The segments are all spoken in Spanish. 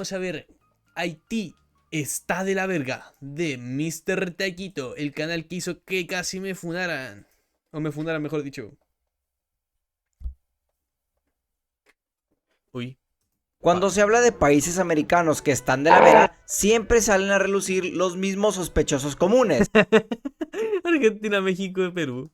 vamos a ver Haití está de la verga de Mr. Taquito, el canal que hizo que casi me funaran. O me fundaran, mejor dicho. Uy. Cuando se habla de países americanos que están de la verga, siempre salen a relucir los mismos sospechosos comunes. Argentina, México y Perú.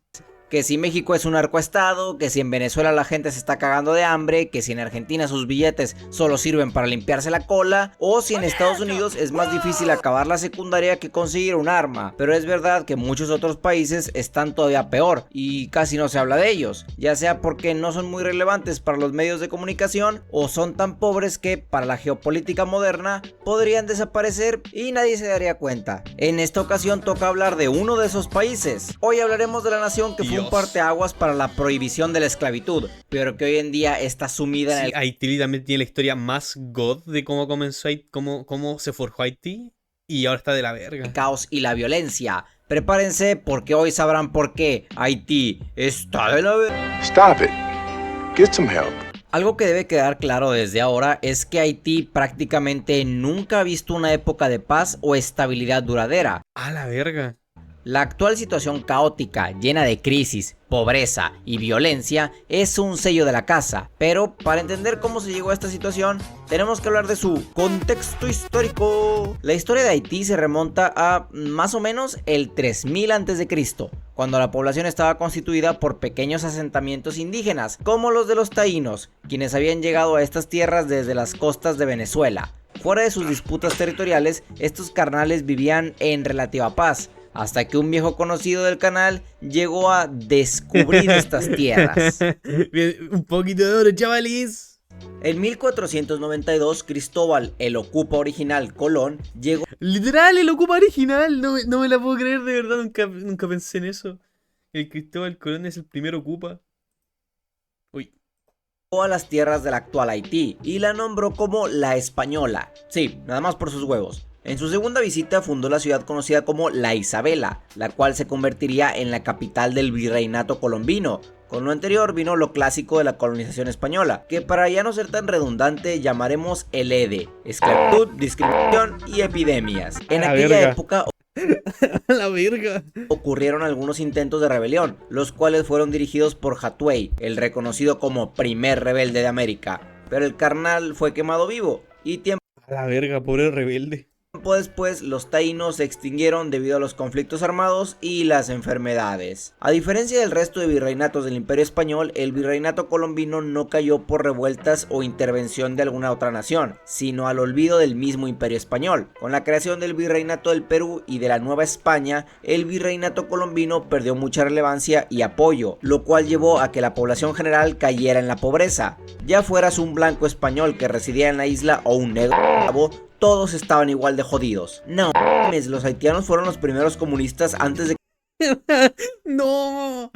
Que si México es un narcoestado, que si en Venezuela la gente se está cagando de hambre, que si en Argentina sus billetes solo sirven para limpiarse la cola, o si en Estados Unidos es más difícil acabar la secundaria que conseguir un arma. Pero es verdad que muchos otros países están todavía peor y casi no se habla de ellos, ya sea porque no son muy relevantes para los medios de comunicación o son tan pobres que para la geopolítica moderna podrían desaparecer y nadie se daría cuenta. En esta ocasión toca hablar de uno de esos países. Hoy hablaremos de la nación que fue un parteaguas para la prohibición de la esclavitud, pero que hoy en día está sumida en el... Haití también tiene la historia más god de cómo comenzó Haití, cómo se forjó Haití y ahora está de la verga. Caos y la violencia. Prepárense porque hoy sabrán por qué Haití está de la verga. Stop it. Get some help. Algo que debe quedar claro desde ahora es que Haití prácticamente nunca ha visto una época de paz o estabilidad duradera. A la verga. La actual situación caótica, llena de crisis, pobreza y violencia, es un sello de la casa. Pero para entender cómo se llegó a esta situación, tenemos que hablar de su contexto histórico. La historia de Haití se remonta a más o menos el 3000 a.C., cuando la población estaba constituida por pequeños asentamientos indígenas, como los de los taínos, quienes habían llegado a estas tierras desde las costas de Venezuela. Fuera de sus disputas territoriales, estos carnales vivían en relativa paz, hasta que un viejo conocido del canal llegó a descubrir estas tierras. Un poquito de oro, chavales. En 1492, Cristóbal, el ocupa original Colón, llegó... Literal, el ocupa original. No me la puedo creer, de verdad. Nunca pensé en eso. El Cristóbal Colón es el primer ocupa. Uy. A las tierras del actual Haití y la nombró como la Española. Sí, nada más por sus huevos. En su segunda visita fundó la ciudad conocida como La Isabela, la cual se convertiría en la capital del virreinato colombino. Con lo anterior vino lo clásico de la colonización española, que para ya no ser tan redundante llamaremos el EDE, esclavitud, discriminación y epidemias. En aquella época la verga. ocurrieron algunos intentos de rebelión, los cuales fueron dirigidos por Hatuey, el reconocido como primer rebelde de América. Pero el carnal fue quemado vivo y tiempo A la verga, pobre rebelde. después los taínos se extinguieron debido a los conflictos armados y las enfermedades. A diferencia del resto de virreinatos del Imperio Español, el virreinato colombino no cayó por revueltas o intervención de alguna otra nación, sino al olvido del mismo Imperio Español. Con la creación del virreinato del Perú y de la Nueva España, el virreinato colombino perdió mucha relevancia y apoyo, lo cual llevó a que la población general cayera en la pobreza. Ya fueras un blanco español que residía en la isla o un negro, todos estaban igual de jodidos. No mames, los haitianos fueron los primeros comunistas antes de No,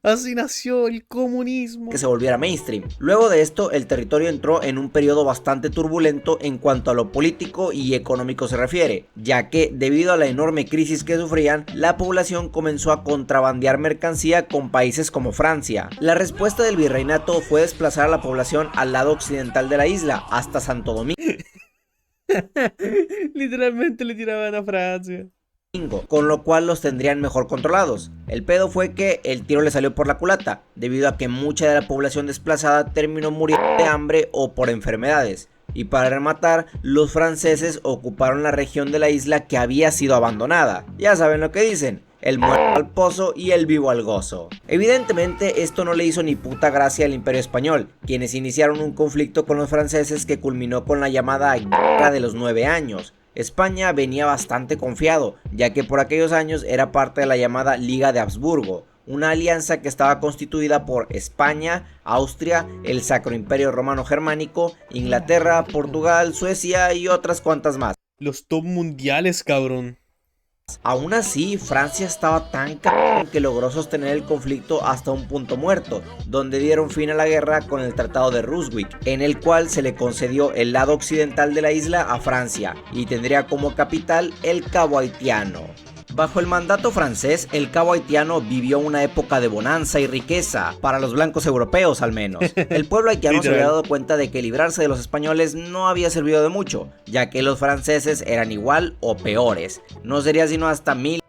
así nació el comunismo. que se volviera mainstream. Luego de esto, el territorio entró en un periodo bastante turbulento en cuanto a lo político y económico se refiere, ya que debido a la enorme crisis que sufrían, la población comenzó a contrabandear mercancía con países como Francia. La respuesta del virreinato fue desplazar a la población al lado occidental de la isla, hasta Santo Domingo, Literalmente le tiraban a Francia. con lo cual los tendrían mejor controlados. El pedo fue que el tiro le salió por la culata, debido a que mucha de la población desplazada terminó muriendo de hambre o por enfermedades. Y para rematar, los franceses ocuparon la región de la isla que había sido abandonada. Ya saben lo que dicen: el muerto al pozo y el vivo al gozo. Evidentemente esto no le hizo ni puta gracia al Imperio Español, quienes iniciaron un conflicto con los franceses que culminó con la llamada Guerra de los 9 años. España venía bastante confiado, ya que por aquellos años era parte de la llamada Liga de Habsburgo, una alianza que estaba constituida por España, Austria, el Sacro Imperio Romano Germánico, Inglaterra, Portugal, Suecia y otras cuantas más. Los top mundiales, cabrón. Aún así, Francia estaba tan cabrón que logró sostener el conflicto hasta un punto muerto, donde dieron fin a la guerra con el Tratado de Ryswick, en el cual se le concedió el lado occidental de la isla a Francia y tendría como capital el Cabo Haitiano. Bajo el mandato francés, el Cabo haitiano vivió una época de bonanza y riqueza, para los blancos europeos al menos. El pueblo haitiano se había dado cuenta de que librarse de los españoles no había servido de mucho, ya que los franceses eran igual o peores. No sería sino hasta 1071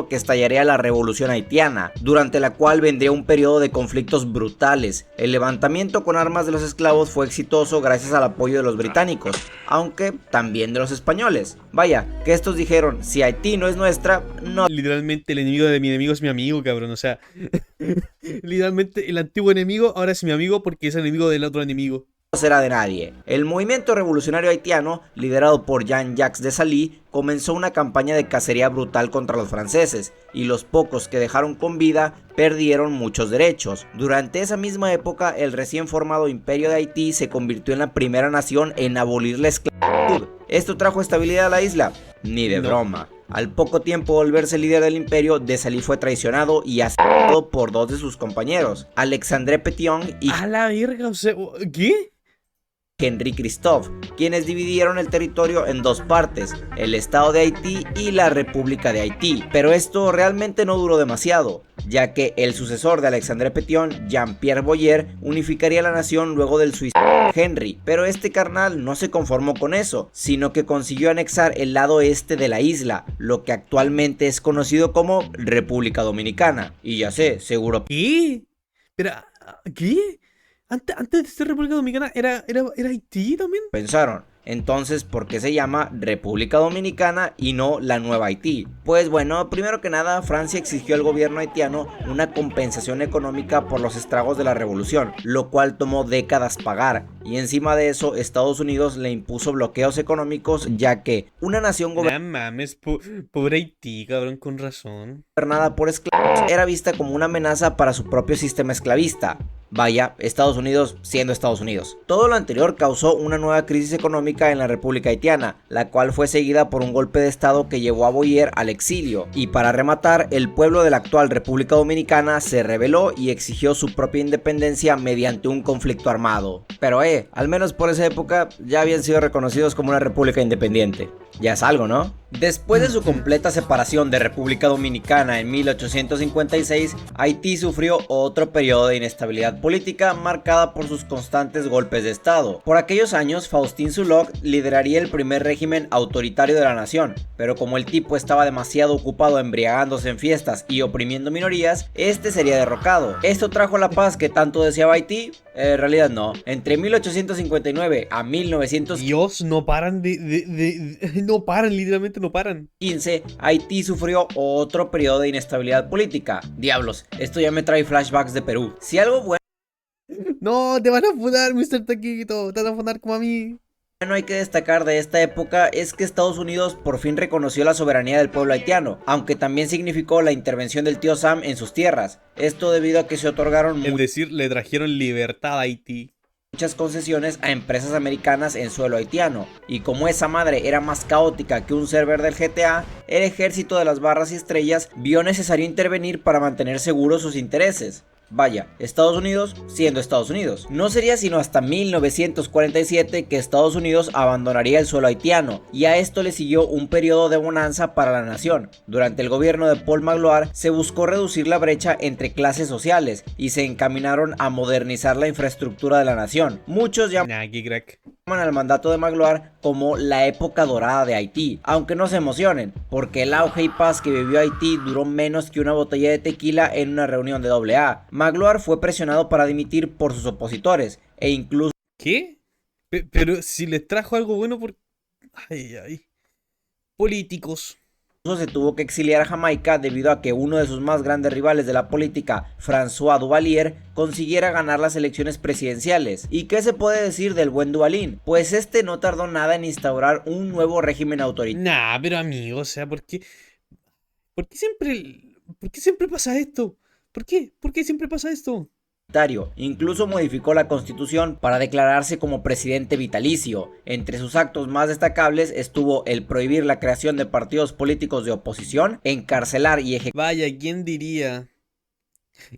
que estallaría la revolución haitiana, durante la cual vendría un periodo de conflictos brutales. El levantamiento con armas de los esclavos fue exitoso gracias al apoyo de los británicos, aunque también de los españoles. Vaya, que estos dijeron, si Haití no es nuestra, no. Literalmente el enemigo de mi enemigo es mi amigo, cabrón. O sea, literalmente el antiguo enemigo ahora es mi amigo porque es enemigo del otro enemigo. Será de nadie. El movimiento revolucionario haitiano, liderado por Jean-Jacques Dessalines, comenzó una campaña de cacería brutal contra los franceses, y los pocos que dejaron con vida perdieron muchos derechos. Durante esa misma época, el recién formado Imperio de Haití se convirtió en la primera nación en abolir la esclavitud. ¿Esto trajo estabilidad a la isla? Ni de broma. Al poco tiempo de volverse líder del imperio, Dessalines fue traicionado y asesinado por dos de sus compañeros, Alexandre Pétion y ¡A la verga! O sea, ¿qué? Henri Christophe, quienes dividieron el territorio en dos partes, el Estado de Haití y la República de Haití. Pero esto realmente no duró demasiado, ya que el sucesor de Alexandre Pétion, Jean-Pierre Boyer, unificaría la nación luego del suicidio de Henry. Pero este carnal no se conformó con eso, sino que consiguió anexar el lado este de la isla, lo que actualmente es conocido como República Dominicana. Y ya sé, seguro... ¿Qué? Pero, ¿qué? Antes de ser República Dominicana, ¿era Haití también? Pensaron, entonces, ¿por qué se llama República Dominicana y no la Nueva Haití? Pues bueno, primero que nada, Francia exigió al gobierno haitiano una compensación económica por los estragos de la revolución, lo cual tomó décadas pagar, y encima de eso, Estados Unidos le impuso bloqueos económicos, ya que una nación No mames, pobre Haití, cabrón, con razón. gobernada por esclavos era vista como una amenaza para su propio sistema esclavista. Vaya, Estados Unidos siendo Estados Unidos. Todo lo anterior causó una nueva crisis económica en la República Haitiana, la cual fue seguida por un golpe de estado que llevó a Boyer al exilio. Y para rematar, el pueblo de la actual República Dominicana se rebeló y exigió su propia independencia mediante un conflicto armado. Pero al menos por esa época ya habían sido reconocidos como una república independiente. Ya es algo, ¿no? Después de su completa separación de República Dominicana en 1856, Haití sufrió otro periodo de inestabilidad política marcada por sus constantes golpes de estado. Por aquellos años, Faustin Soulouque lideraría el primer régimen autoritario de la nación, pero como el tipo estaba demasiado ocupado embriagándose en fiestas y oprimiendo minorías, este sería derrocado. ¿Esto trajo la paz que tanto deseaba Haití? En realidad no. Entre 1859 a 1915, Dios, no paran no paran, literalmente no paran. Haití sufrió otro periodo de inestabilidad política. Diablos, esto ya me trae flashbacks de Perú. Si algo bueno No, te van a funar, Mr. Taquito. Te van a funar como a mí. hay que destacar de esta época es que Estados Unidos por fin reconoció la soberanía del pueblo haitiano, aunque también significó la intervención del tío Sam en sus tierras. Esto debido a que se otorgaron Es decir, le trajeron libertad a Haití. muchas concesiones a empresas americanas en suelo haitiano, y como esa madre era más caótica que un server del GTA, el ejército de las barras y estrellas vio necesario intervenir para mantener seguros sus intereses. Vaya, Estados Unidos siendo Estados Unidos. No sería sino hasta 1947 que Estados Unidos abandonaría el suelo haitiano, y a esto le siguió un periodo de bonanza para la nación. Durante el gobierno de Paul Magloire se buscó reducir la brecha entre clases sociales y se encaminaron a modernizar la infraestructura de la nación. Muchos llaman Qué crack. al mandato de Magloire como la época dorada de Haití, aunque no se emocionen, porque el auge y paz que vivió Haití duró menos que una botella de tequila en una reunión de AA. Magloire fue presionado para dimitir por sus opositores, e incluso ¿Qué? Pero si les trajo algo bueno por... Ay. Políticos. se tuvo que exiliar a Jamaica debido a que uno de sus más grandes rivales de la política, François Duvalier, consiguiera ganar las elecciones presidenciales. ¿Y qué se puede decir del buen Duvalier? Pues este no tardó nada en instaurar un nuevo régimen autoritario. Nah, pero amigo, o sea, ¿por qué siempre pasa esto? ¿Por qué? ¿Por qué siempre pasa esto? Incluso modificó la constitución para declararse como presidente vitalicio. Entre sus actos más destacables estuvo el prohibir la creación de partidos políticos de oposición, encarcelar y ejecutar Vaya, ¿quién diría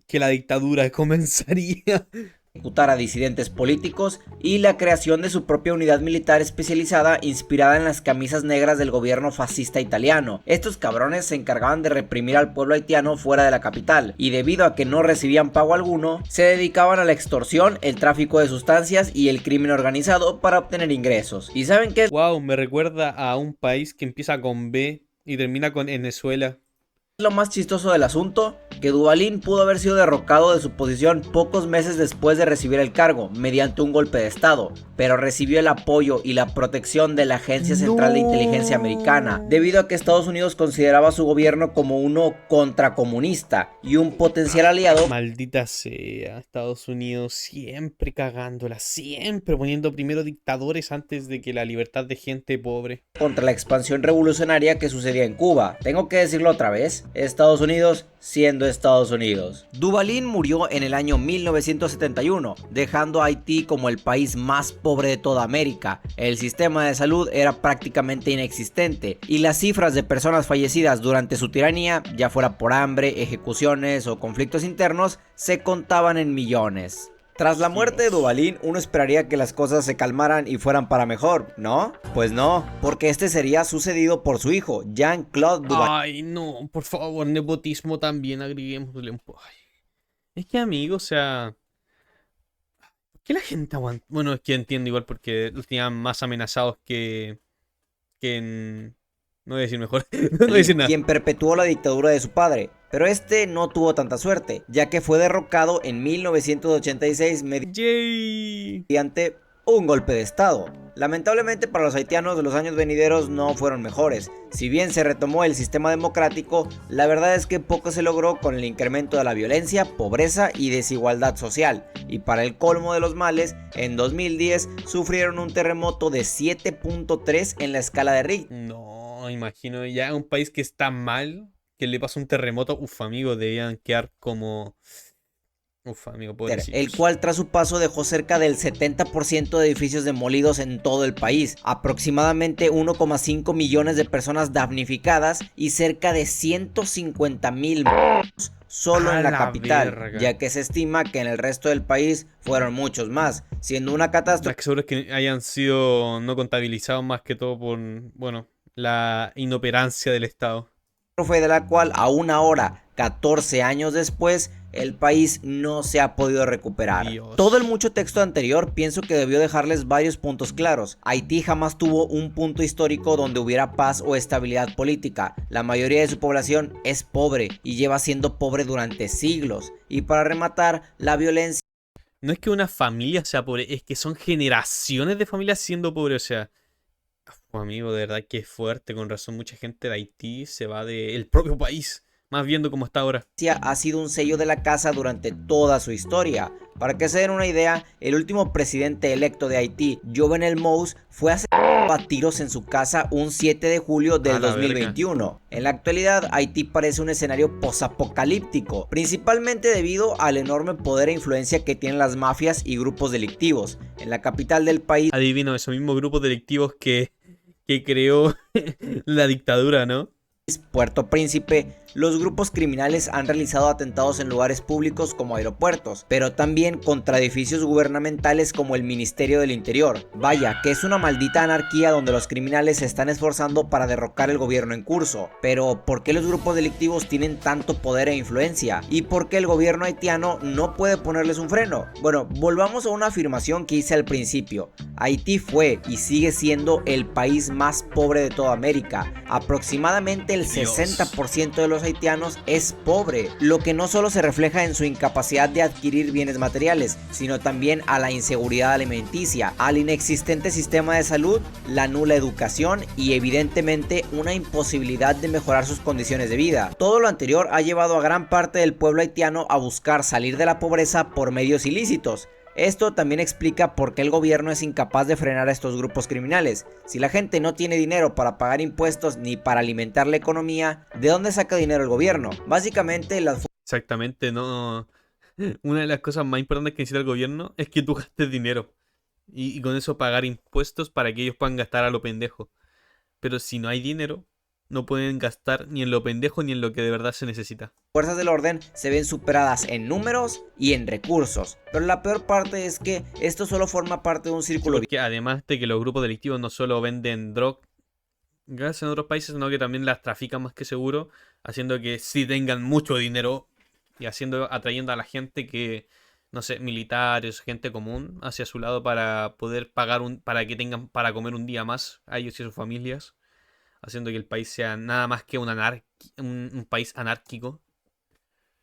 que la dictadura comenzaría ejecutar a disidentes políticos y la creación de su propia unidad militar especializada inspirada en las camisas negras del gobierno fascista italiano. Estos cabrones se encargaban de reprimir al pueblo haitiano fuera de la capital y debido a que no recibían pago alguno, se dedicaban a la extorsión, el tráfico de sustancias y el crimen organizado para obtener ingresos. ¿Y saben qué es Wow, me recuerda a un país que empieza con B y termina con Venezuela. lo más chistoso del asunto? Que Duvalín pudo haber sido derrocado de su posición pocos meses después de recibir el cargo, mediante un golpe de estado, pero recibió el apoyo y la protección de la Agencia Central de Inteligencia Americana, debido a que Estados Unidos consideraba su gobierno como uno contracomunista y un potencial aliado Maldita sea, Estados Unidos siempre cagándola, siempre poniendo primero dictadores antes de que la libertad de gente pobre. contra la expansión revolucionaria que sucedía en Cuba. Tengo que decirlo otra vez, Estados Unidos siendo Estados Unidos. Duvalín murió en el año 1971, dejando a Haití como el país más pobre de toda América. El sistema de salud era prácticamente inexistente y las cifras de personas fallecidas durante su tiranía, ya fuera por hambre, ejecuciones o conflictos internos, se contaban en millones. Tras la muerte de Duvalín, uno esperaría que las cosas se calmaran y fueran para mejor, ¿no? Pues no, porque este sería sucedido por su hijo, Jean-Claude Duvalín. Ay, no, por favor, nepotismo también, agreguémosle un poco. Es que, amigo, o sea, ¿por qué la gente aguanta? Bueno, es que entiendo igual porque los tenían más amenazados que en... No voy a decir mejor, no voy a decir nada. Quien perpetuó la dictadura de su padre, pero este no tuvo tanta suerte, ya que fue derrocado en 1986 Yay. mediante un golpe de estado. Lamentablemente para los haitianos los años venideros no fueron mejores. Si bien se retomó el sistema democrático, la verdad es que poco se logró con el incremento de la violencia, pobreza y desigualdad social. Y para el colmo de los males, en 2010 sufrieron un terremoto de 7.3 en la escala de Richter. No, imagino ya un país que está mal, que le pasa un terremoto, uf, amigo, debían quedar como... Uf, amigo, El pobrecitos. cual tras su paso dejó cerca del 70% de edificios demolidos en todo el país, aproximadamente 1,5 millones de personas damnificadas y cerca de 150,000 muertos solo en la capital, verga. ya que se estima que en el resto del país fueron muchos más, siendo una catástrofe Lo que seguro es que hayan sido no contabilizados más que todo por, bueno, la inoperancia del Estado. de la cual aún ahora, 14 años después, el país no se ha podido recuperar. Dios. Todo el mucho texto anterior pienso que debió dejarles varios puntos claros. Haití jamás tuvo un punto histórico donde hubiera paz o estabilidad política. La mayoría de su población es pobre y lleva siendo pobre durante siglos. Y para rematar, la violencia No es que una familia sea pobre, es que son generaciones de familias siendo pobres, o sea... amigo, de verdad que es fuerte, con razón mucha gente de Haití se va del propio país, más viendo cómo está ahora. ha sido un sello de la casa durante toda su historia. Para que se den una idea, el último presidente electo de Haití, Jovenel Moïse, fue asesinado a tiros en su casa un 7 de julio del A la 2021. En la actualidad, Haití parece un escenario posapocalíptico, principalmente debido al enorme poder e influencia que tienen las mafias y grupos delictivos. En la capital del país, Adivino, esos mismos grupos delictivos que creó la dictadura, ¿no? Puerto Príncipe, los grupos criminales han realizado atentados en lugares públicos como aeropuertos, pero también contra edificios gubernamentales como el Ministerio del Interior. Vaya, que es una maldita anarquía donde los criminales se están esforzando para derrocar el gobierno en curso. Pero, ¿por qué los grupos delictivos tienen tanto poder e influencia? ¿Y por qué el gobierno haitiano no puede ponerles un freno? Bueno, volvamos a una afirmación que hice al principio. Haití fue y sigue siendo el país más pobre de toda América. Aproximadamente el 60% de los haitianos es pobre, lo que no solo se refleja en su incapacidad de adquirir bienes materiales, sino también a la inseguridad alimenticia, al inexistente sistema de salud, la nula educación y evidentemente una imposibilidad de mejorar sus condiciones de vida. Todo lo anterior ha llevado a gran parte del pueblo haitiano a buscar salir de la pobreza por medios ilícitos. Esto también explica por qué el gobierno es incapaz de frenar a estos grupos criminales. Si la gente no tiene dinero para pagar impuestos ni para alimentar la economía, ¿de dónde saca dinero el gobierno? Básicamente las Exactamente, no. Una de las cosas más importantes que necesita el gobierno es que tú gastes dinero. Y con eso pagar impuestos para que ellos puedan gastar a lo pendejo. Pero si no hay dinero, no pueden gastar ni en lo pendejo ni en lo que de verdad se necesita. Fuerzas del orden se ven superadas en números y en recursos. Pero la peor parte es que esto solo forma parte de un Sí, círculo porque además de que los grupos delictivos no solo venden drogas en otros países, sino que también las trafican más que seguro, haciendo que sí tengan mucho dinero y atrayendo a la gente que, no sé, militares, gente común, hacia su lado para poder para que tengan para comer un día más a ellos y a sus familias, haciendo que el país sea nada más que un país anárquico.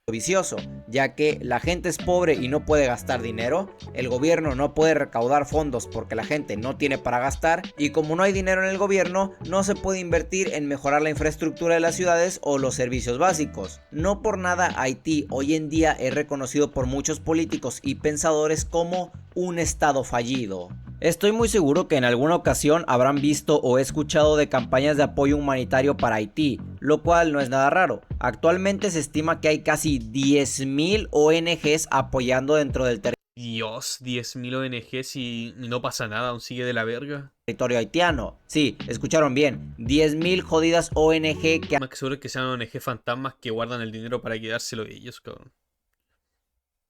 vicioso, ya que la gente es pobre y no puede gastar dinero, el gobierno no puede recaudar fondos porque la gente no tiene para gastar, y como no hay dinero en el gobierno, no se puede invertir en mejorar la infraestructura de las ciudades o los servicios básicos. No por nada Haití hoy en día es reconocido por muchos políticos y pensadores como un estado fallido. Estoy muy seguro que en alguna ocasión habrán visto o escuchado de campañas de apoyo humanitario para Haití, lo cual no es nada raro. Actualmente se estima que hay casi 10.000 ONGs apoyando dentro del Dios, 10.000 ONGs y no pasa nada, aún sigue de la verga. territorio haitiano. Sí, escucharon bien, 10.000 jodidas ONG que Más que seguro que sean ONG fantasmas que guardan el dinero para quedárselo ellos, cabrón.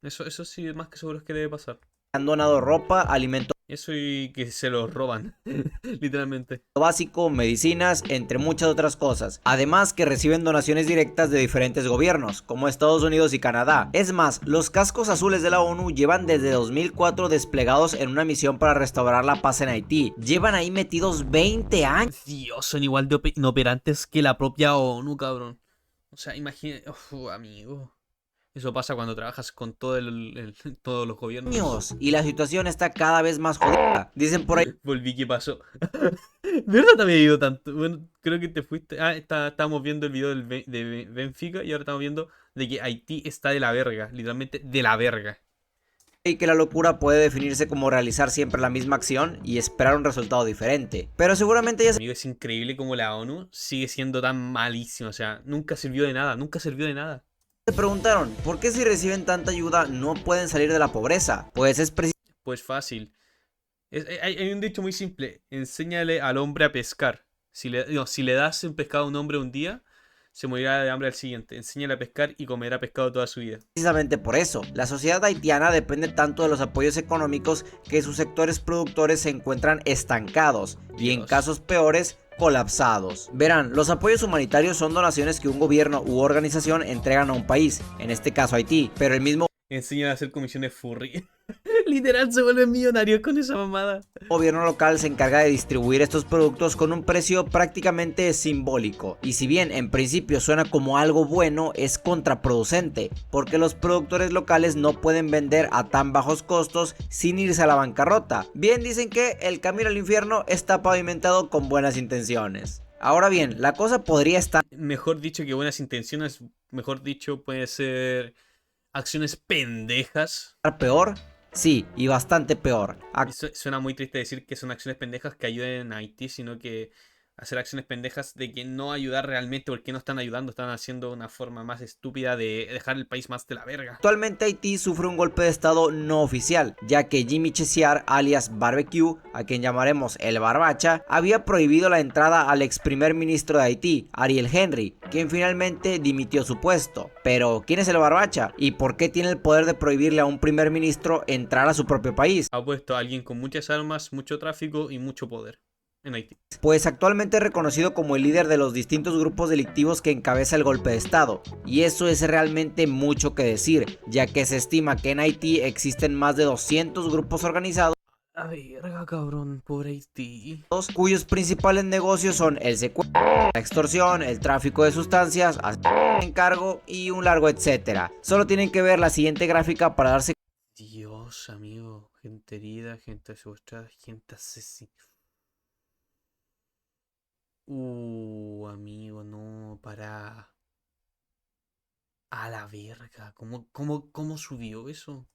Eso sí, más que seguro es que debe pasar. han donado ropa, alimentos Eso y que se los roban, literalmente. básico, medicinas, entre muchas otras cosas. Además que reciben donaciones directas de diferentes gobiernos, como Estados Unidos y Canadá. Es más, los cascos azules de la ONU llevan desde 2004 desplegados en una misión para restaurar la paz en Haití. Llevan ahí metidos 20 años. Dios, son igual de inoperantes que la propia ONU, cabrón. O sea, imagínate, amigo. Eso pasa cuando trabajas con todos los gobiernos. Y la situación está cada vez más jodida. Dicen por ahí Volví, ¿qué pasó? ¿Verdad te había ido tanto? Bueno, creo que te fuiste. Estábamos viendo el video de Benfica y ahora estamos viendo de que Haití está de la verga, literalmente de la verga. que la locura puede definirse como realizar siempre la misma acción y esperar un resultado diferente. Pero seguramente ya Amigo, es increíble como la ONU sigue siendo tan malísima. O sea, nunca sirvió de nada, nunca sirvió de nada. se preguntaron, ¿por qué si reciben tanta ayuda no pueden salir de la pobreza? Pues es Pues fácil. Hay un dicho muy simple. Enséñale al hombre a pescar. Si le das un pescado a un hombre un día, se morirá de hambre al siguiente. Enséñale a pescar y comerá pescado toda su vida. precisamente por eso. La sociedad haitiana depende tanto de los apoyos económicos que sus sectores productores se encuentran estancados y en Dios. casos peores colapsados. Verán, los apoyos humanitarios son donaciones que un gobierno u organización entregan a un país, en este caso Haití, pero el mismo Enséñale a hacer comisiones furry. Literal se vuelven millonarios con esa mamada. gobierno local se encarga de distribuir estos productos con un precio prácticamente simbólico. Y si bien en principio suena como algo bueno, es contraproducente, porque los productores locales no pueden vender a tan bajos costos sin irse a la bancarrota. Bien dicen que el camino al infierno está pavimentado con buenas intenciones. Ahora bien, la cosa podría estar Mejor dicho que buenas intenciones, mejor dicho puede ser acciones pendejas. peor. Sí, y bastante peor. Suena muy triste decir que son acciones pendejas que ayuden a Haití, sino que hacer acciones pendejas de que no ayudar realmente porque no están ayudando, están haciendo una forma más estúpida de dejar el país más de la verga. Actualmente Haití sufre un golpe de estado no oficial, ya que Jimmy Chesiar, alias Barbecue, a quien llamaremos el Barbacha, había prohibido la entrada al ex primer ministro de Haití, Ariel Henry, quien finalmente dimitió su puesto. Pero, ¿quién es el Barbacha? ¿Y por qué tiene el poder de prohibirle a un primer ministro entrar a su propio país? Ha puesto a alguien con muchas armas, mucho tráfico y mucho poder en Haití. Pues actualmente es reconocido como el líder de los distintos grupos delictivos que encabeza el golpe de estado, y eso es realmente mucho que decir, ya que se estima que en Haití existen más de 200 grupos organizados A verga, cabrón, pobre Haití. cuyos principales negocios son el secuestro, la extorsión, el tráfico de sustancias, encargo y un largo etcétera. Solo tienen que ver la siguiente gráfica para darse Dios, amigo, gente herida, gente asustada, gente asesinada. Amigo, no, para. A la verga, ¿cómo subió eso?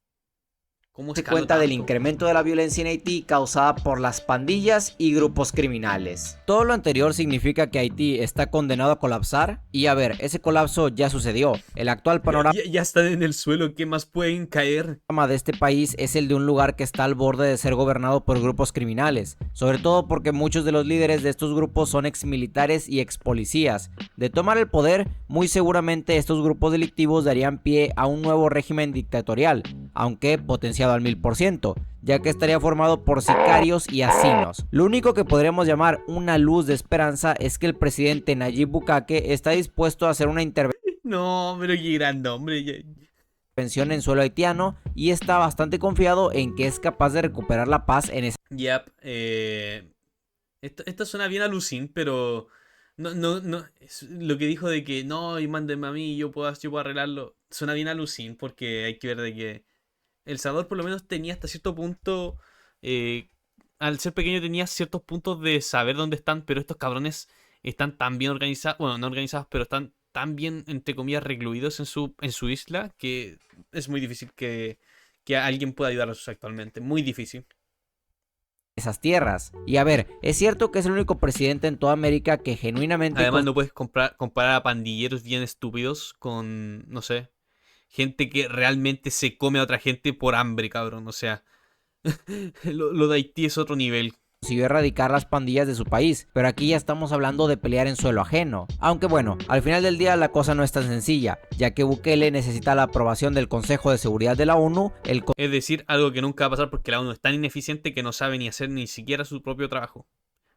¿Cómo Se escaló cuenta del tanto? incremento de la violencia en Haití causada por las pandillas y grupos criminales. Todo lo anterior significa que Haití está condenado a colapsar y a ver, ese colapso ya sucedió. El actual panorama Ya están en el suelo, ¿qué más pueden caer? de este país es el de un lugar que está al borde de ser gobernado por grupos criminales, sobre todo porque muchos de los líderes de estos grupos son exmilitares y expolicías. De tomar el poder, muy seguramente estos grupos delictivos darían pie a un nuevo régimen dictatorial, aunque potenciado al 1000%, ya que estaría formado por sicarios y asinos. Lo único que podríamos llamar una luz de esperanza es que el presidente Nayib Bukele está dispuesto a hacer una No, pero qué gran nombre. intervención en suelo haitiano y está bastante confiado en que es capaz de recuperar la paz en ese Yep, esto suena bien a Lucín, pero no, lo que dijo de que no, y mándenme a mí, yo puedo arreglarlo, suena bien a Lucín, porque hay que ver de que El Salvador por lo menos tenía hasta cierto punto, eh, al ser pequeño tenía ciertos puntos de saber dónde están, pero estos cabrones están tan bien organizados, bueno, no organizados, pero están tan bien, entre comillas, recluidos en su isla, que es muy difícil que alguien pueda ayudarlos actualmente, muy difícil. esas tierras. Y a ver, es cierto que es el único presidente en toda América que genuinamente Además, no puedes comparar a pandilleros bien estúpidos con, no sé, gente que realmente se come a otra gente por hambre, cabrón. O sea, lo de Haití es otro nivel. consiguió erradicar las pandillas de su país, pero aquí ya estamos hablando de pelear en suelo ajeno. Aunque bueno, al final del día la cosa no es tan sencilla, ya que Bukele necesita la aprobación del Consejo de Seguridad de la ONU, Es decir, algo que nunca va a pasar porque la ONU es tan ineficiente que no sabe ni hacer ni siquiera su propio trabajo.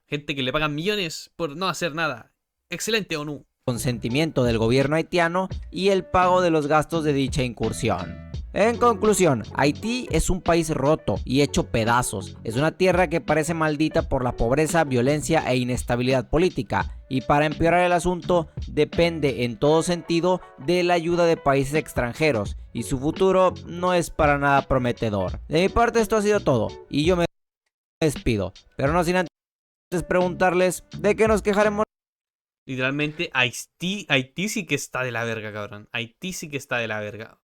Gente que le pagan millones por no hacer nada. Excelente, ONU. consentimiento del gobierno haitiano y el pago de los gastos de dicha incursión. En conclusión, Haití es un país roto y hecho pedazos. Es una tierra que parece maldita por la pobreza, violencia e inestabilidad política. Y para empeorar el asunto, depende en todo sentido de la ayuda de países extranjeros. Y su futuro no es para nada prometedor. De mi parte esto ha sido todo. Y yo me despido. Pero no sin antes preguntarles de qué nos quejaremos. Literalmente, Haití sí que está de la verga, cabrón. Haití sí que está de la verga.